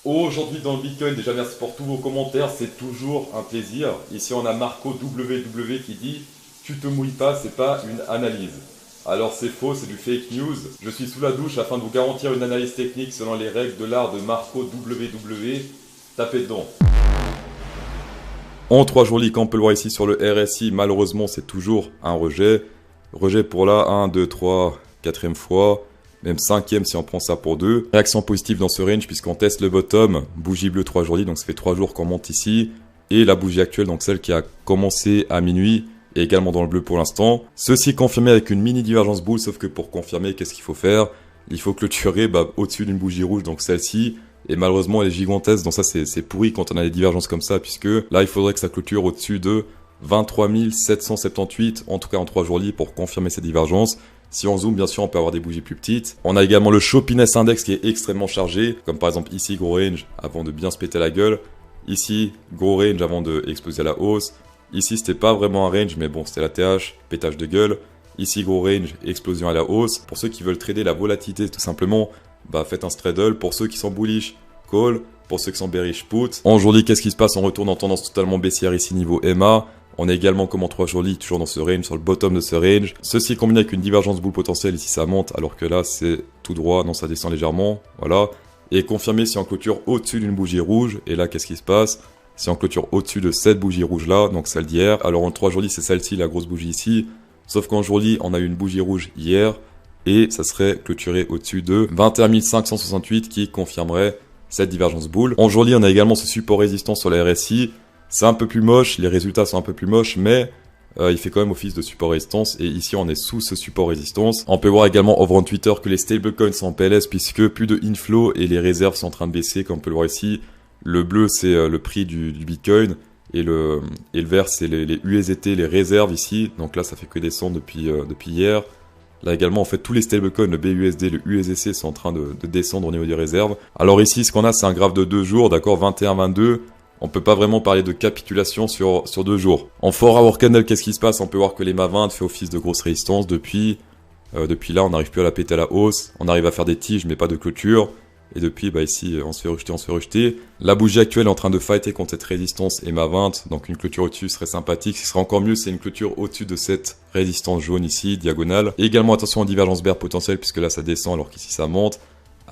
Aujourd'hui dans le Bitcoin, déjà merci pour tous vos commentaires, c'est toujours un plaisir. Ici on a Marco WW qui dit "Tu te mouilles pas, c'est pas une analyse". Alors c'est faux, c'est du fake news. Je suis sous la douche afin de vous garantir une analyse technique selon les règles de l'art de Marco WW. Tapez dedans. En 3 jours leak, on peut le voir ici sur le RSI, malheureusement c'est toujours un rejet. Rejet pour la 1, 2, 3, 4e fois. Même 5e si on prend ça pour 2. Réaction positive dans ce range puisqu'on teste le bottom, bougie bleue 3 jours, donc ça fait 3 jours qu'on monte ici. Et la bougie actuelle, donc celle qui a commencé à minuit, est également dans le bleu pour l'instant. Ceci confirmé avec une mini divergence boule, sauf que pour confirmer, qu'est-ce qu'il faut faire? Il faut clôturer au-dessus d'une bougie rouge, donc celle-ci. Et malheureusement elle est gigantesque, donc ça c'est pourri quand on a des divergences comme ça, puisque là il faudrait que ça clôture au-dessus de 23 778, en tout cas en 3 jours libres pour confirmer cette divergence. Si on zoome, bien sûr, on peut avoir des bougies plus petites. On a également le Shoppiness Index qui est extrêmement chargé, comme par exemple ici, gros range avant de bien se péter la gueule. Ici, gros range avant de exploser à la hausse. Ici, c'était pas vraiment un range, mais bon, c'était la TH, pétage de gueule. Ici, gros range, explosion à la hausse. Pour ceux qui veulent trader la volatilité, tout simplement, faites un straddle. Pour ceux qui sont bullish, call. Pour ceux qui sont bearish, put. En journée, qu'est-ce qui se passe? On retourne en tendance totalement baissière ici, niveau EMA. On est également comme en 3 jours lead, toujours dans ce range, sur le bottom de ce range. Ceci combiné avec une divergence boule potentielle, ici ça monte, alors que là c'est tout droit, non ça descend légèrement, voilà. Et confirmé si on clôture au-dessus d'une bougie rouge, et là qu'est-ce qui se passe? Si on clôture au-dessus de cette bougie rouge là, donc celle d'hier, alors en 3 jours lead c'est celle-ci, la grosse bougie ici, sauf qu'en jour lead on a eu une bougie rouge hier, et ça serait clôturé au-dessus de 21 568 qui confirmerait cette divergence boule. En jour lead on a également ce support résistance sur la RSI. C'est un peu plus moche, les résultats sont un peu plus moches, mais il fait quand même office de support résistance. Et ici, on est sous ce support résistance. On peut voir également over on Twitter que les stablecoins sont en PLS puisque plus de inflow et les réserves sont en train de baisser, comme on peut le voir ici. Le bleu, c'est le prix du Bitcoin et le vert, c'est les USDT, les réserves ici. Donc là, ça fait que descendre depuis hier. Là également, en fait, tous les stablecoins, le BUSD, le USDC sont en train de descendre au niveau des réserves. Alors ici, ce qu'on a, c'est un graphe de 2 jours, d'accord, 21-22. On peut pas vraiment parler de capitulation sur 2 jours. En 4 hour candle, qu'est-ce qui se passe? On peut voir que les MA20 fait office de grosse résistance depuis là, on n'arrive plus à la péter à la hausse. On arrive à faire des tiges, mais pas de clôture. Et depuis, ici, on se fait rejeter. La bougie actuelle est en train de fighter contre cette résistance MA20. Donc une clôture au-dessus serait sympathique. Ce qui serait encore mieux, c'est une clôture au-dessus de cette résistance jaune ici, diagonale. Et également attention aux divergences bear potentielles, puisque là ça descend alors qu'ici ça monte.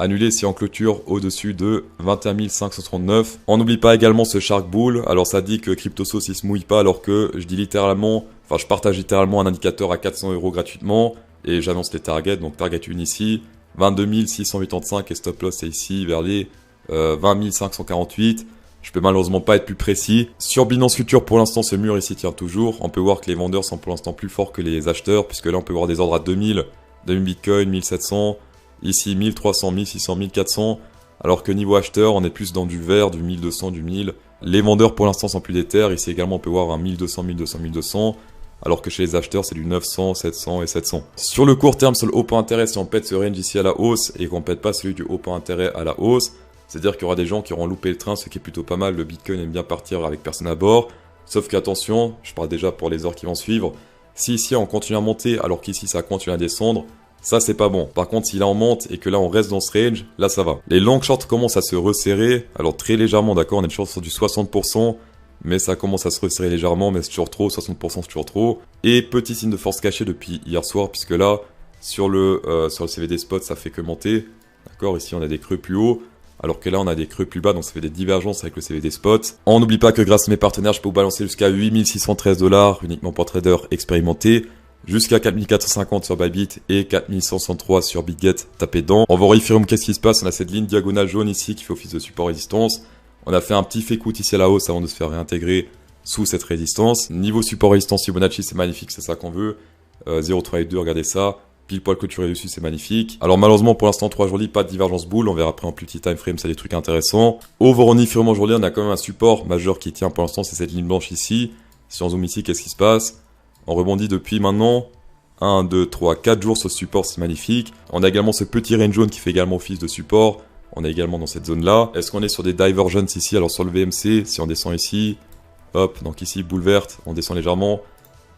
Annulé si on clôture au-dessus de 21 539. On n'oublie pas également ce Shark Bull. Alors ça dit que CryptoSauce il se mouille pas alors que je partage littéralement un indicateur à 400 € gratuitement. Et j'annonce les targets, donc target 1 ici, 22 685 et stop loss c'est ici vers les 20 548. Je peux malheureusement pas être plus précis. Sur Binance Future pour l'instant ce mur ici tient toujours. On peut voir que les vendeurs sont pour l'instant plus forts que les acheteurs puisque là on peut voir des ordres à 2000 Bitcoin, 1700. Ici 1300, 1600, 1400, alors que niveau acheteur, on est plus dans du vert, du 1200, du 1000. Les vendeurs pour l'instant sont plus déter, ici également on peut voir un 1200, 1200, 1200, alors que chez les acheteurs c'est du 900, 700 et 700. Sur le court terme, sur le haut point d'intérêt, si on pète ce range ici à la hausse et qu'on pète pas celui du haut point d'intérêt à la hausse, c'est-à-dire qu'il y aura des gens qui auront loupé le train, ce qui est plutôt pas mal, le Bitcoin aime bien partir avec personne à bord, sauf qu'attention, je parle déjà pour les heures qui vont suivre, si ici on continue à monter alors qu'ici ça continue à descendre, ça c'est pas bon. Par contre si là on monte et que là on reste dans ce range, là ça va. Les long shorts commencent à se resserrer, alors très légèrement d'accord, on est toujours sur du 60%, mais ça commence à se resserrer légèrement, mais c'est toujours trop, 60% c'est toujours trop. Et petit signe de force cachée depuis hier soir, puisque là, sur le CVD spot ça fait que monter, d'accord, ici on a des creux plus hauts, alors que là on a des creux plus bas, donc ça fait des divergences avec le CVD spot. On n'oublie pas que grâce à mes partenaires, je peux vous balancer jusqu'à 8613 $, uniquement pour traders expérimentés. Jusqu'à 4450 sur Bybit et 4163 sur BitGet, tapez dedans. On va voir Ethereum, qu'est-ce qui se passe? On a cette ligne diagonale jaune ici qui fait office de support résistance. On a fait un petit fake out ici à la hausse avant de se faire réintégrer sous cette résistance. Niveau support résistance Fibonacci, c'est magnifique, c'est ça qu'on veut. 0,382, regardez ça. Pile poil clôturé dessus, c'est magnifique. Alors malheureusement pour l'instant 3 jours pas de divergence boule, on verra après en plus petit time frame, c'est des trucs intéressants. Over on Ethereum aujourd'hui, on a quand même un support majeur qui tient pour l'instant, c'est cette ligne blanche ici. Si on zoome ici, qu'est-ce qui se passe? On rebondit depuis maintenant 1, 2, 3, 4 jours sur ce support, c'est magnifique. On a également ce petit range jaune qui fait également office de support. On est également dans cette zone-là. Est-ce qu'on est sur des divergences ici? Alors sur le VMC, si on descend ici, hop, donc ici, boule verte, on descend légèrement.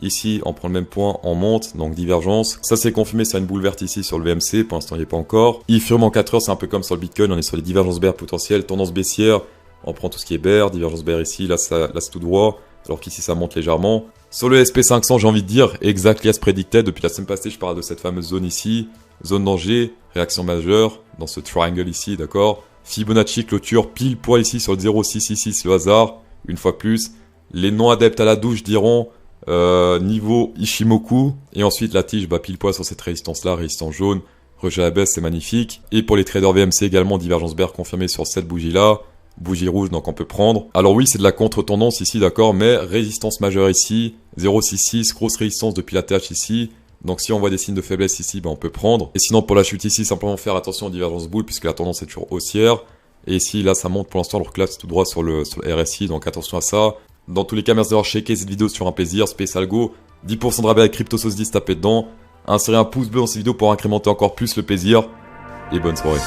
Ici, on prend le même point, on monte, donc divergence. Ça, c'est confirmé, c'est une boule verte ici sur le VMC. Pour l'instant, il n'y est pas encore. Ethereum en 4 heures, c'est un peu comme sur le Bitcoin. On est sur les divergences bear potentielles, tendance baissière. On prend tout ce qui est bear, divergence bear ici. Là, c'est tout droit. Alors qu'ici, ça monte légèrement. Sur le SP500, j'ai envie de dire, exactly as predicted. Depuis la semaine passée, je parle de cette fameuse zone ici. Zone danger, réaction majeure, dans ce triangle ici, d'accord. Fibonacci, clôture, pile poil ici sur le 0,666, le hasard. Une fois de plus. Les non-adeptes à la douche diront... niveau Ishimoku, et ensuite la tige pile poil sur cette résistance là, résistance jaune, rejet à la baisse, c'est magnifique. Et pour les traders VMC également, divergence bear confirmée sur cette bougie là, bougie rouge, donc on peut prendre. Alors oui, c'est de la contre-tendance ici, d'accord, mais résistance majeure ici, 0,66, grosse résistance depuis la TH ici. Donc si on voit des signes de faiblesse ici, on peut prendre. Et sinon pour la chute ici, simplement faire attention aux divergences boules puisque la tendance est toujours haussière. Et ici, là, ça monte pour l'instant, alors que là, c'est tout droit sur le RSI, donc attention à ça. Dans tous les cas, merci d'avoir checké cette vidéo sur un plaisir, Space Algo. 10% de rabais avec CryptoSauce 10, tapez dedans. Insérez un pouce bleu dans cette vidéo pour incrémenter encore plus le plaisir. Et bonne soirée.